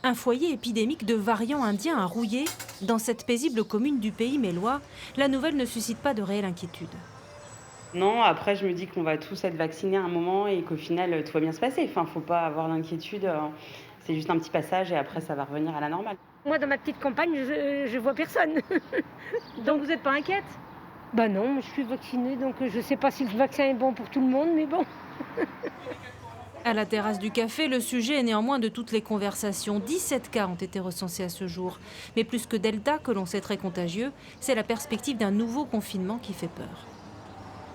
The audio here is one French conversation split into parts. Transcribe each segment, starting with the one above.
Un foyer épidémique de variants indiens à Rouillé, dans cette paisible commune du Pays Mélois, la nouvelle ne suscite pas de réelle inquiétude. Non, après je me dis qu'on va tous être vaccinés à un moment et qu'au final, tout va bien se passer. Enfin, faut pas avoir d'inquiétude, c'est juste un petit passage et après ça va revenir à la normale. Moi, dans ma petite campagne, je vois personne. Donc vous n'êtes pas inquiète? Bah non, je suis vaccinée, donc je sais pas si le vaccin est bon pour tout le monde, mais bon. À la terrasse du café, le sujet est néanmoins de toutes les conversations. 17 cas ont été recensés à ce jour. Mais plus que Delta, que l'on sait très contagieux, c'est la perspective d'un nouveau confinement qui fait peur.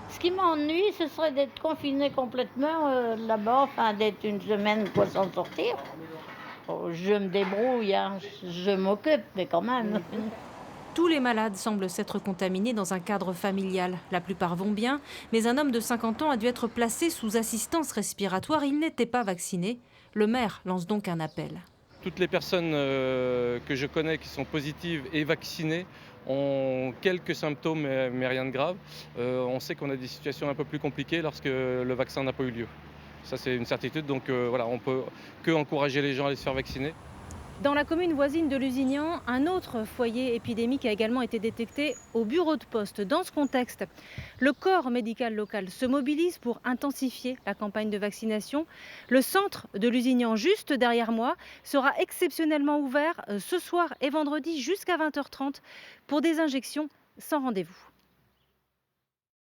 Ce qui m'ennuie, ce serait d'être confiné complètement là-bas, enfin d'être une semaine pour s'en sortir. Oh, je me débrouille, hein, je m'occupe, mais quand même. Tous les malades semblent s'être contaminés dans un cadre familial. La plupart vont bien, mais un homme de 50 ans a dû être placé sous assistance respiratoire. Il n'était pas vacciné. Le maire lance donc un appel. Toutes les personnes que je connais qui sont positives et vaccinées ont quelques symptômes, mais rien de grave. On sait qu'on a des situations un peu plus compliquées lorsque le vaccin n'a pas eu lieu. Ça, c'est une certitude. Donc voilà, on peut que encourager les gens à aller se faire vacciner. Dans la commune voisine de Lusignan, un autre foyer épidémique a également été détecté au bureau de poste. Dans ce contexte, le corps médical local se mobilise pour intensifier la campagne de vaccination. Le centre de Lusignan, juste derrière moi, sera exceptionnellement ouvert ce soir et vendredi jusqu'à 20h30 pour des injections sans rendez-vous.